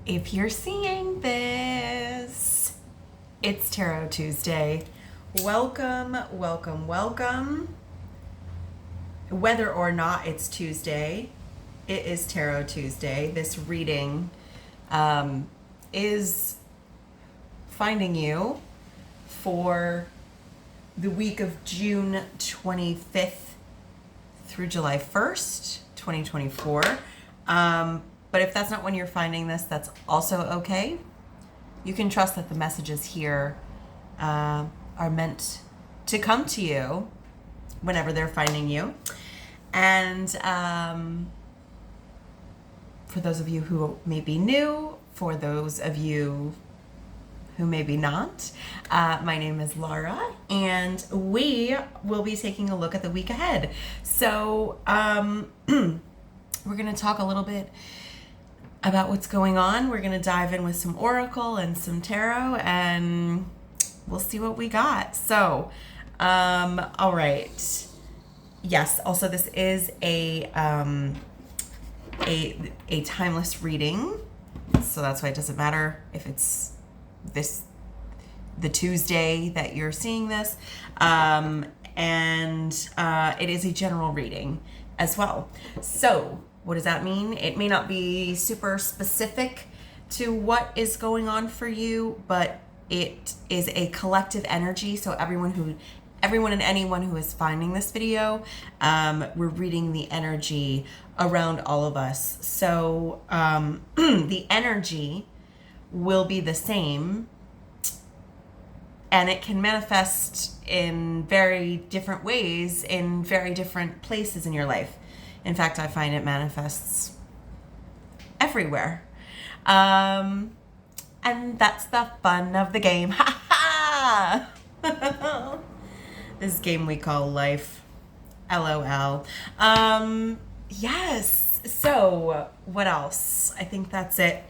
If you're seeing this, it's Tarot Tuesday. Welcome, welcome, welcome. Whether or not it's Tuesday, it is Tarot Tuesday. This reading is finding you for the week of June 25th through July 1st, 2024. But if that's not when you're finding this, that's also okay. You can trust that the messages here are meant to come to you whenever they're finding you. And for those of you who may be new, for those of you who may be not, my name is Lara, and we will be taking a look at the week ahead. So we're going to talk a little bit about what's going on. We're going to dive in with some oracle and some tarot, and we'll see what we got. So, all right. Yes. Also, this is a timeless reading, so that's why it doesn't matter if it's the Tuesday that you're seeing this, and it is a general reading as well. So what does that mean? It may not be super specific to what is going on for you, but it is a collective energy. So everyone and anyone who is finding this video, we're reading the energy around all of us. So the energy will be the same, and it can manifest in very different ways in very different places in your life. In fact, I find it manifests everywhere. And that's the fun of the game. Ha ha! This game we call life. LOL. Yes. So, what else? I think that's it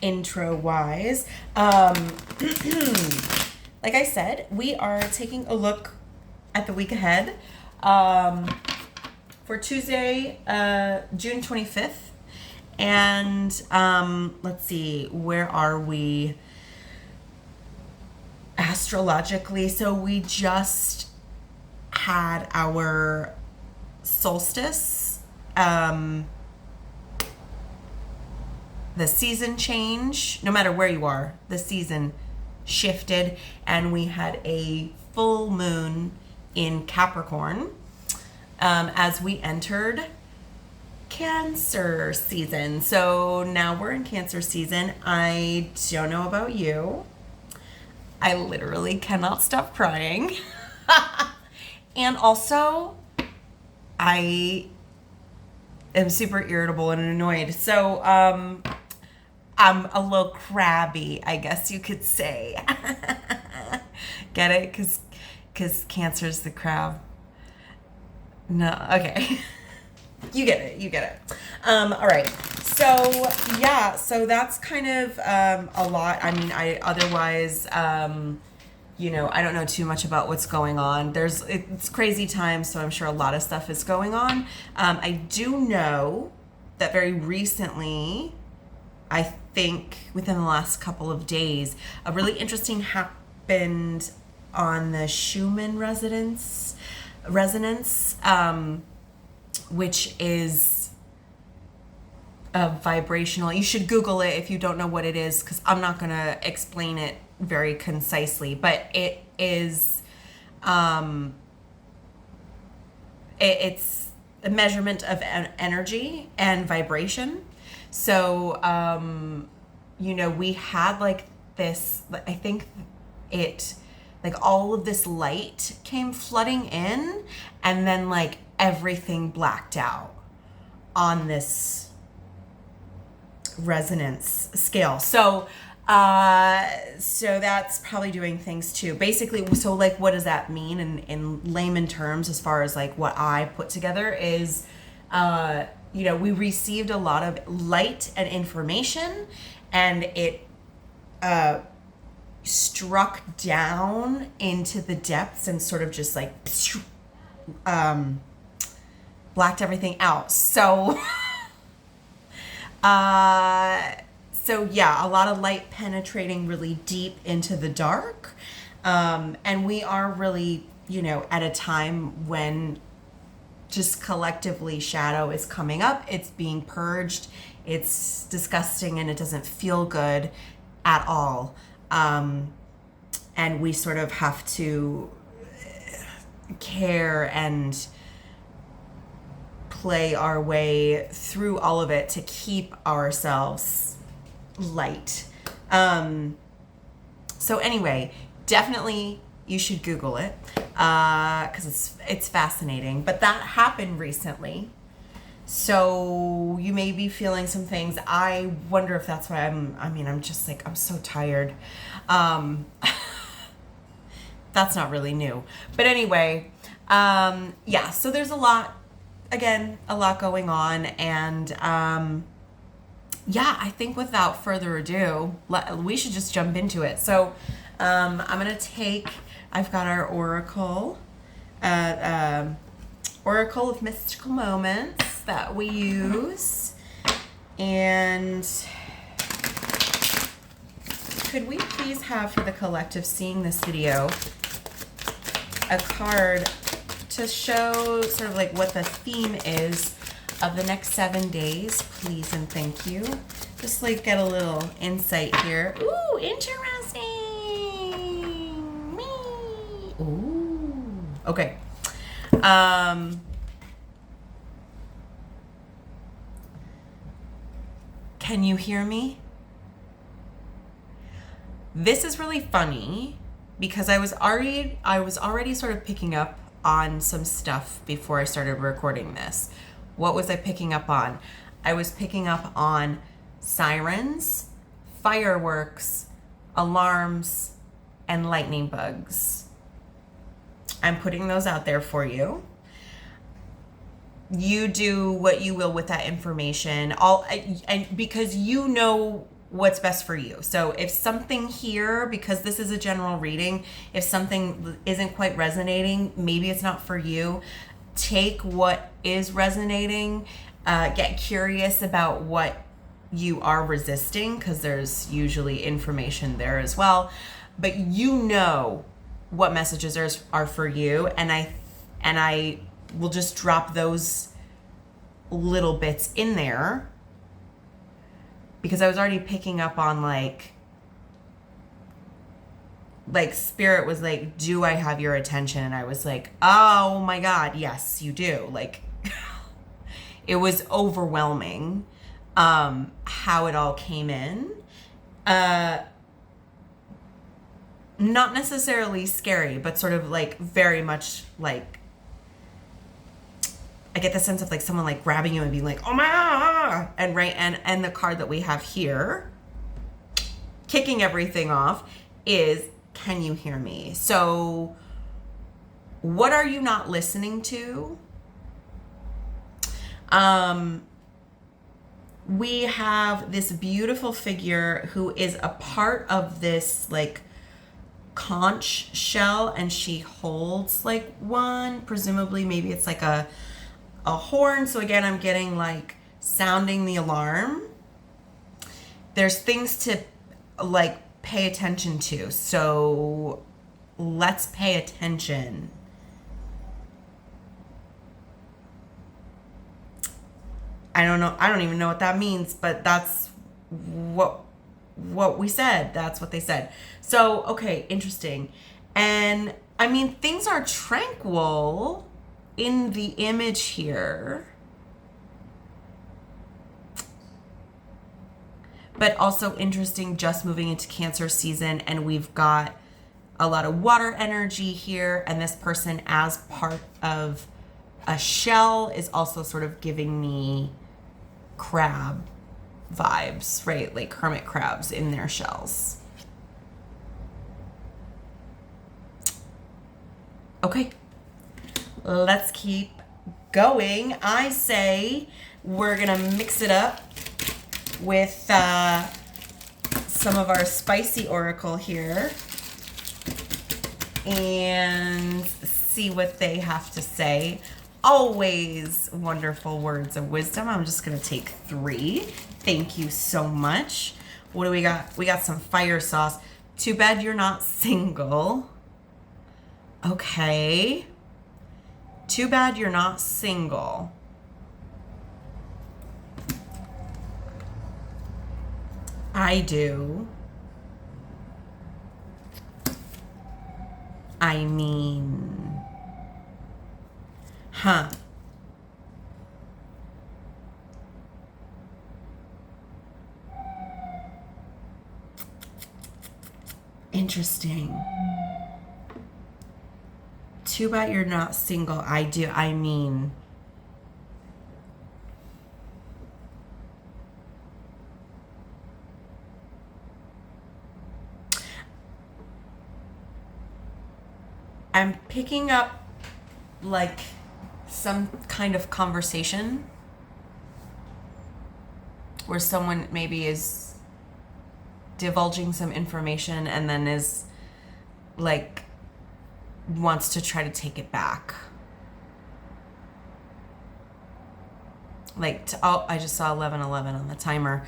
intro-wise. Like I said, we are taking a look at the week ahead. For Tuesday, June 25th. And let's see, where are we astrologically? So we just had our solstice, the season change. No matter where you are, the season shifted, and we had a full moon in Capricorn. As we entered Cancer season. So now we're in Cancer season. I don't know about you. I literally cannot stop crying. And also, I am super irritable and annoyed. So I'm a little crabby, I guess you could say. Get it? Because Cancer's the crab. No, okay. You get it. All right. So, yeah, so that's kind of a lot. I mean, otherwise, I don't know too much about what's going on. It's crazy times, so I'm sure a lot of stuff is going on. I do know that very recently, I think within the last couple of days, a really interesting happened on the Schumann resonance, which is a vibrational. You should Google it if you don't know what it is, because I'm not going to explain it very concisely, but it is it's a measurement of energy and vibration. So we had like this, I think it, like all of this light came flooding in, and then like everything blacked out on this resonance scale. So that's probably doing things too. Basically, so like what does that mean in layman terms, as far as like what I put together is, we received a lot of light and information, and it struck down into the depths and sort of just like blacked everything out. So So yeah, a lot of light penetrating really deep into the dark. And we are really, at a time when just collectively shadow is coming up. It's being purged. It's disgusting and it doesn't feel good at all. And we sort of have to care and play our way through all of it to keep ourselves light. So anyway, definitely you should Google it because it's fascinating. But that happened recently, so you may be feeling some things. I wonder if that's why I'm just like, I'm so tired. That's not really new, but anyway, yeah. So there's a lot going on, and yeah, I think without further ado, we should just jump into it. So I'm gonna I've got our oracle, Oracle of Mystical Moments that we use, and could we please have, for the collective seeing this video, a card to show sort of like what the theme is of the next 7 days, please and thank you. Just like get a little insight here. Ooh, interesting. Me. Ooh. Okay. Can you hear me? This is really funny because I was already sort of picking up on some stuff before I started recording this. What was I picking up on? I was picking up on sirens, fireworks, alarms, and lightning bugs. I'm putting those out there for you. You do what you will with that information, and because you know what's best for you. So if something here, because this is a general reading, if something isn't quite resonating, maybe it's not for you. Take what is resonating, get curious about what you are resisting, because there's usually information there as well. But you know what messages are for you, and I will just drop those little bits in there because I was already picking up on like spirit was like, do I have your attention? And I was like, oh my God, yes, you do. Like it was overwhelming how it all came in. Not necessarily scary, but sort of like very much like I get the sense of like someone like grabbing you and being like, oh my God. And right, and the card that we have here kicking everything off is, can you hear me? So what are you not listening to? We have this beautiful figure who is a part of this like conch shell, and she holds like one, presumably maybe it's like a horn. So again, I'm getting like sounding the alarm. There's things to like pay attention to. So let's pay attention. I don't know. I don't even know what that means, but that's what we said. That's what they said. So, okay, interesting. And I mean, things are tranquil in the image here, but also interesting, just moving into Cancer season, and we've got a lot of water energy here, and this person as part of a shell is also sort of giving me crab vibes, right? Like hermit crabs in their shells. Okay, let's keep going. I say we're gonna mix it up with some of our spicy oracle here and see what they have to say. Always wonderful words of wisdom. I'm just gonna take 3. Thank you so much. What do we got? We got some fire sauce. Too bad you're not single. Okay. Too bad you're not single. I do. I mean, huh. Interesting. Too bad you're not single. I do. I mean, I'm picking up like some kind of conversation where someone maybe is divulging some information and then is like wants to try to take it back. Like, oh, I just saw 11:11 on the timer.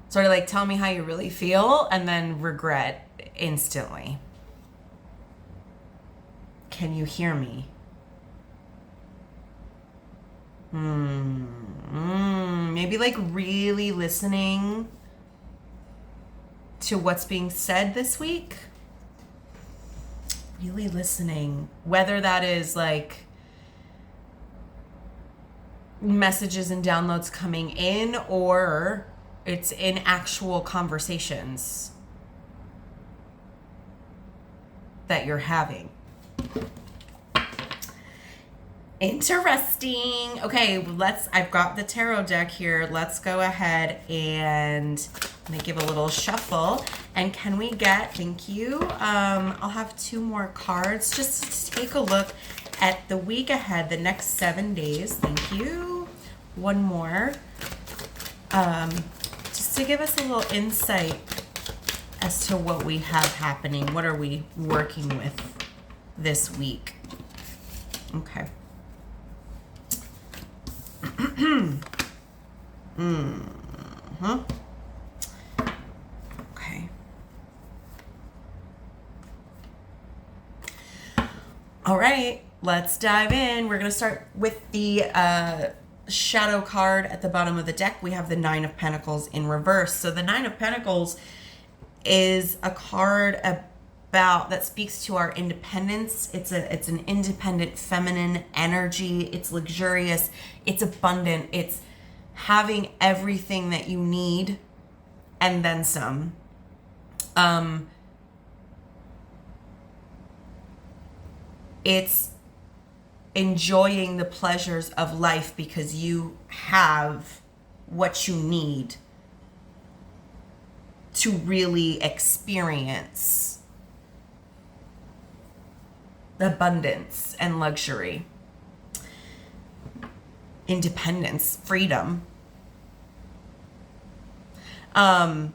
Sort of like, tell me how you really feel, and then regret instantly. Can you hear me? Maybe like really listening to what's being said this week. Really listening. Whether that is like messages and downloads coming in or it's in actual conversations that you're having. Interesting. Okay, I've got the tarot deck here. Let's go ahead and I'm gonna give a little shuffle. And can we get, thank you. I'll have 2 more cards just to take a look at the week ahead, the next 7 days. Thank you. 1 more. Just to give us a little insight as to what we have happening. What are we working with this week? Okay. Okay. All right, let's dive in. We're going to start with the shadow card at the bottom of the deck. We have the 9 of Pentacles in reverse. So the 9 of Pentacles is a card about that speaks to our independence. It's an independent feminine energy. It's luxurious. It's abundant. It's having everything that you need and then some. It's enjoying the pleasures of life because you have what you need to really experience abundance and luxury, independence, freedom. I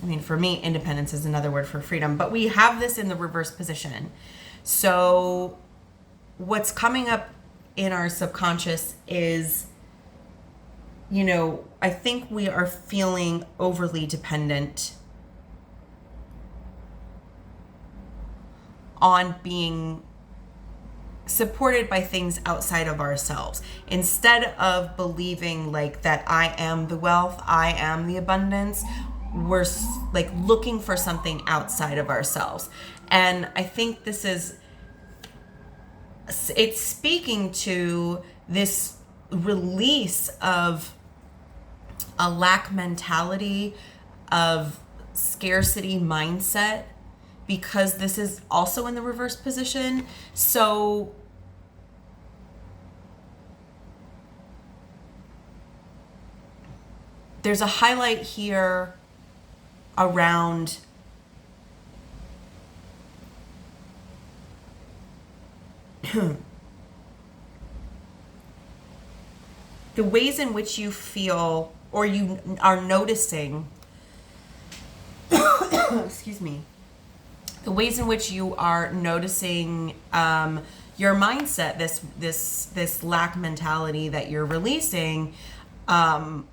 mean, for me, independence is another word for freedom, but we have this in the reverse position. So what's coming up in our subconscious is, I think we are feeling overly dependent on being supported by things outside of ourselves. Instead of believing like that I am the wealth, I am the abundance, we're like looking for something outside of ourselves. And I think it's speaking to this release of a lack mentality, of scarcity mindset, because this is also in the reverse position. So there's a highlight here around the ways in which you feel or you are noticing excuse me, the ways in which you are noticing your mindset, this lack mentality that you're releasing, and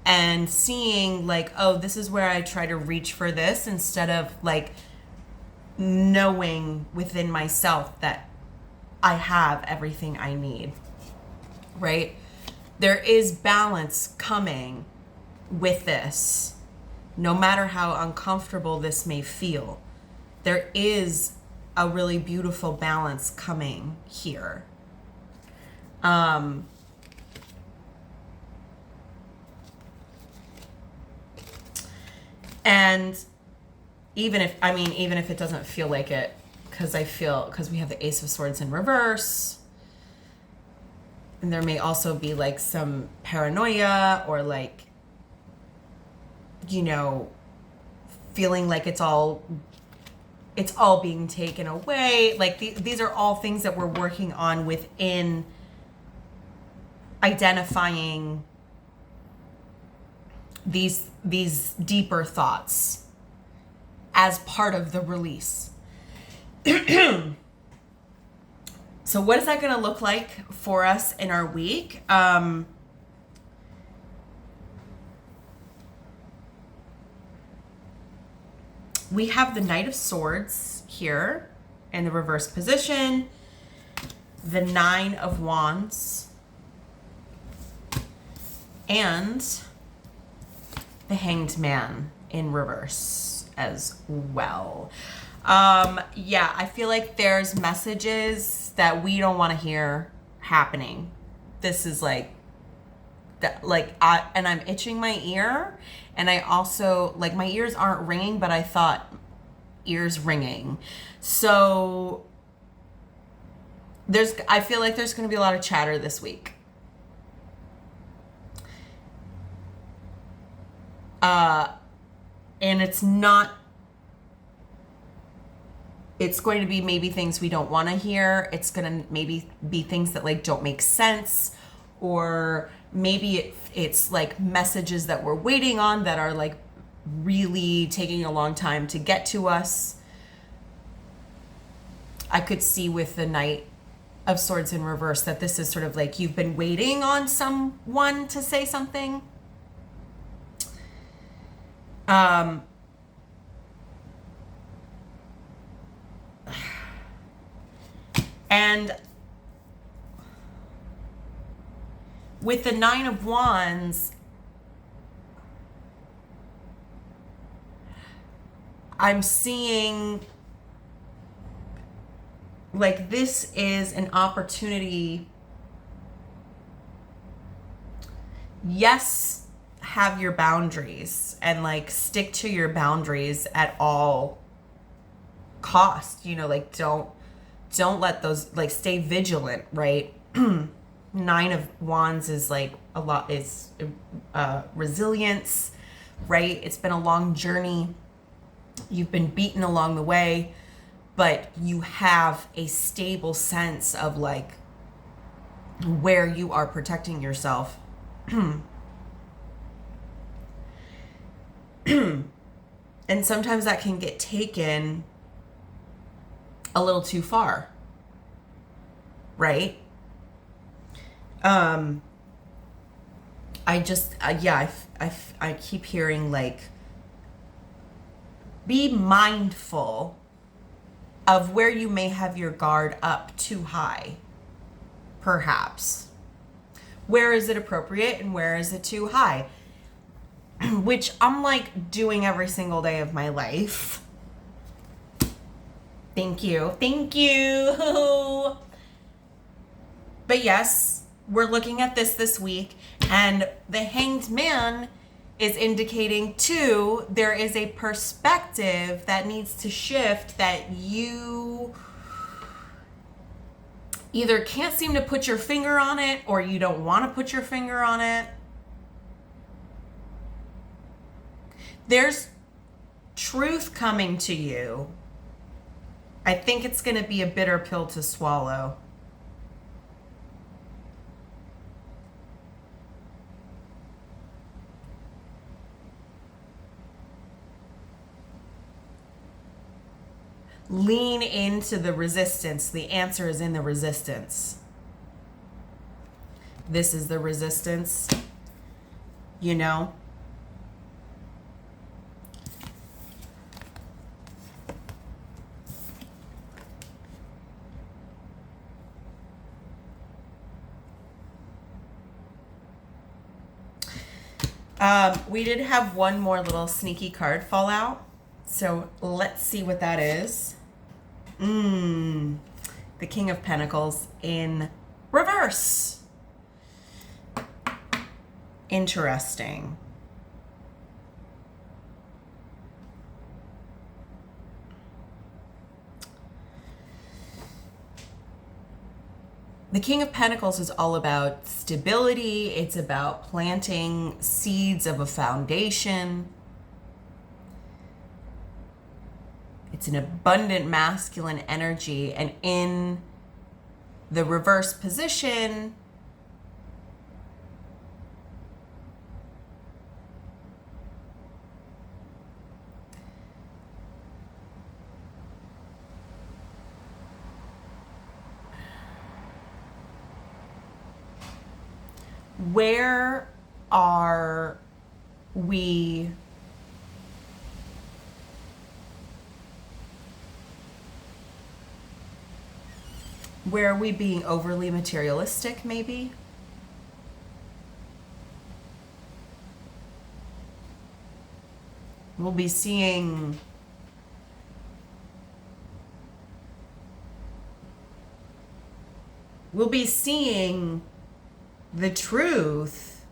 and seeing like, oh, this is where I try to reach for this, instead of like knowing within myself that I have everything I need, right? There is balance coming with this, no matter how uncomfortable this may feel. There is a really beautiful balance coming here. And even if it doesn't feel like it, because we have the Ace of Swords in reverse, and there may also be like some paranoia, or like, you know, feeling like it's all being taken away. Like these are all things that we're working on within identifying these deeper thoughts as part of the release. So what is that going to look like for us in our week? We have the Knight of Swords here in the reverse position, the Nine of Wands, and the Hanged Man in reverse as well. Yeah, I feel like there's messages that we don't want to hear happening. This is like that, and I'm itching my ear, and I also, like, my ears aren't ringing, but I thought ears ringing. So I feel like there's going to be a lot of chatter this week. And it's going to be maybe things we don't want to hear. It's going to maybe be things that like don't make sense, or maybe it's like messages that we're waiting on that are like really taking a long time to get to us. I could see with the Knight of Swords in reverse that this is sort of like you've been waiting on someone to say something. And with the Nine of Wands, I'm seeing like this is an opportunity. Yes, have your boundaries and like stick to your boundaries at all cost. You know, like don't let those, like, stay vigilant, right? Nine of Wands is like a lot, is resilience, right? It's been a long journey. You've been beaten along the way, but you have a stable sense of like where you are protecting yourself. And sometimes that can get taken a little too far, right? I keep hearing like, be mindful of where you may have your guard up too high, perhaps. Where is it appropriate and where is it too high? Which I'm like doing every single day of my life. Thank you. But yes, we're looking at this week, and the Hanged Man is indicating too, there is a perspective that needs to shift, that you either can't seem to put your finger on it, or you don't want to put your finger on it. There's truth coming to you. I think it's going to be a bitter pill to swallow. Lean into the resistance. The answer is in the resistance. This is the resistance. you know? We did have one more little sneaky card fall out. So let's see what that is. The King of Pentacles in reverse. Interesting. The King of Pentacles is all about stability. It's about planting seeds of a foundation. It's an abundant masculine energy. And in the reverse position, where are we being overly materialistic, maybe? We'll be seeing the truth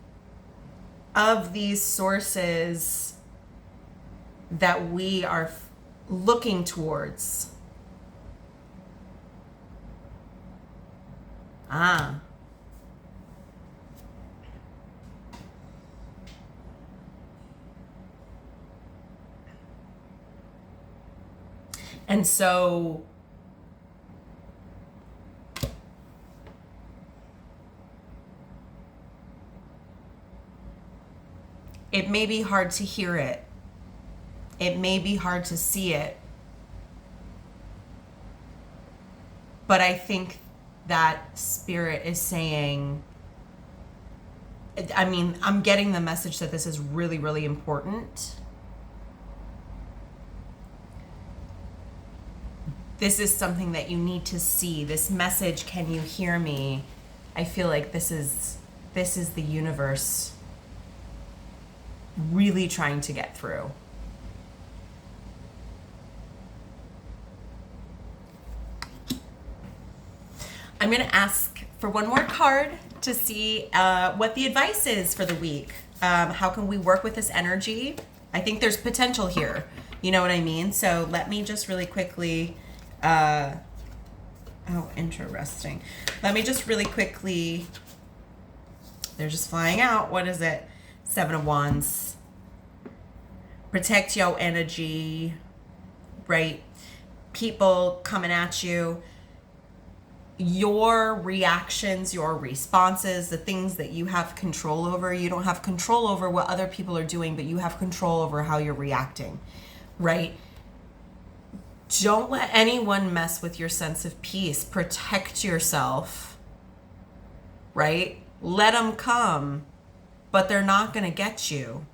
of these sources that we are looking towards. And so it may be hard to hear it. It may be hard to see it. But I think that Spirit is saying, I mean, I'm getting the message that this is really, really important. This is something that you need to see. This message, can you hear me? I feel like this is the universe really trying to get through. I'm going to ask for one more card to see what the advice is for the week. How can we work with this energy? I think there's potential here. You know what I mean? So let me just really quickly... oh, interesting. Let me just really quickly... They're just flying out. What is it? 7 of Wands. Protect your energy, right? People coming at you. Your reactions, your responses, the things that you have control over. You don't have control over what other people are doing, but you have control over how you're reacting, right? Don't let anyone mess with your sense of peace. Protect yourself, right? Let them come, but they're not going to get you.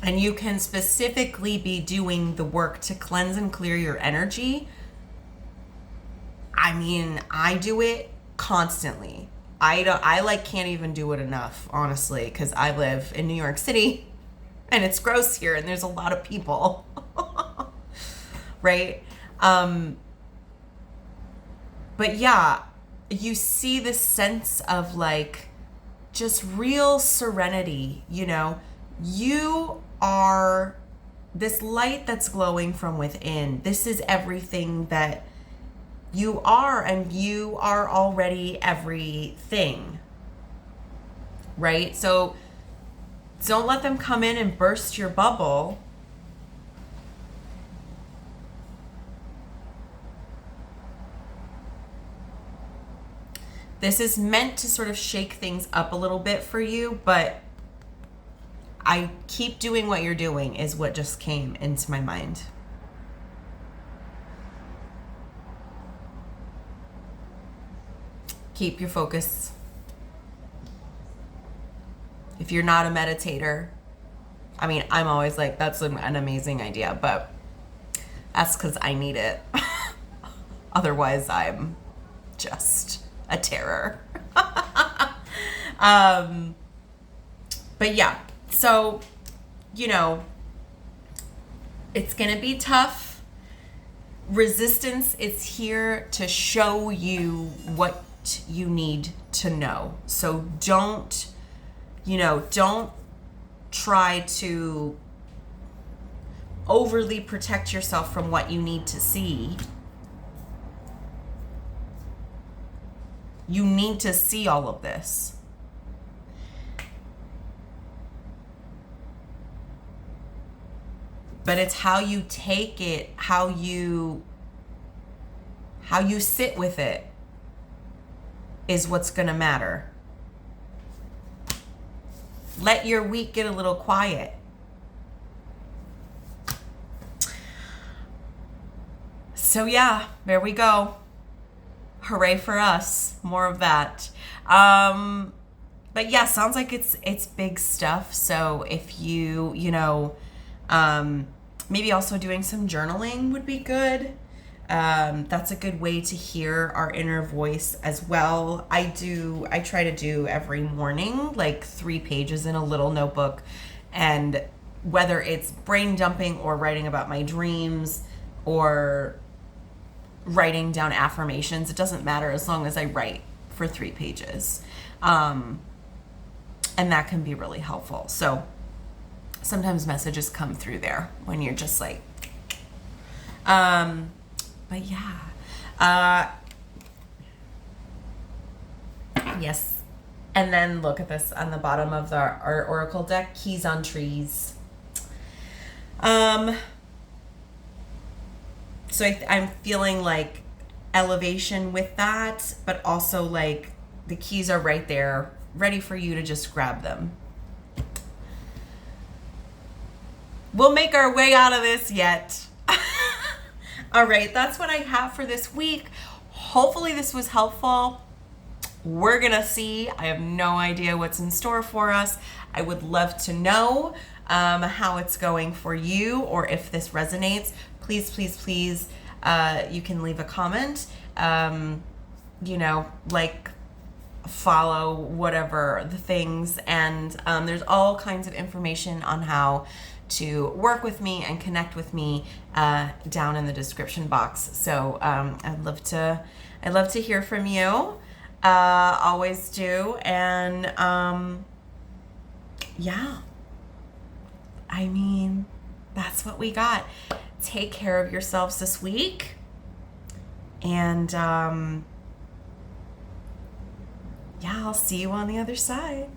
And you can specifically be doing the work to cleanse and clear your energy. I mean, I do it constantly. I can't even do it enough, honestly, because I live in New York City and it's gross here and there's a lot of people. Right? But yeah, you see this sense of like just real serenity, you know? You are this light that's glowing from within. This is everything that you are, and you are already everything, right? So don't let them come in and burst your bubble. This is meant to sort of shake things up a little bit for you, but I keep doing what you're doing is what just came into my mind. Keep your focus. If you're not a meditator, I mean, I'm always like, that's an amazing idea, but that's because I need it. Otherwise, I'm just a terror. But yeah, so, you know, it's going to be tough. Resistance is here to show you what you need to know. So don't try to overly protect yourself from what you need to see. You need to see all of this. But it's how you take it, how you sit with it is what's going to matter. Let your week get a little quiet. So yeah, there we go. Hooray for us. More of that. But yeah, sounds like it's big stuff. So if you maybe also doing some journaling would be good. That's a good way to hear our inner voice as well. I try to do every morning, like 3 pages in a little notebook. And whether it's brain dumping or writing about my dreams or writing down affirmations, it doesn't matter as long as I write for 3 pages. And that can be really helpful. So sometimes messages come through there when you're just like, but yeah, yes. And then look at this on the bottom of our oracle deck, keys on trees. So I'm feeling like elevation with that, but also like the keys are right there, ready for you to just grab them. We'll make our way out of this yet. All right, that's what I have for this week. Hopefully this was helpful. We're gonna see. I have no idea what's in store for us. I would love to know how it's going for you, or if this resonates. Please, please, please, you can leave a comment, like, follow, whatever the things. And there's all kinds of information on how to work with me and connect with me down in the description box. So I'd love to hear from you. Always do. And yeah, I mean, that's what we got. Take care of yourselves this week. And yeah, I'll see you on the other side.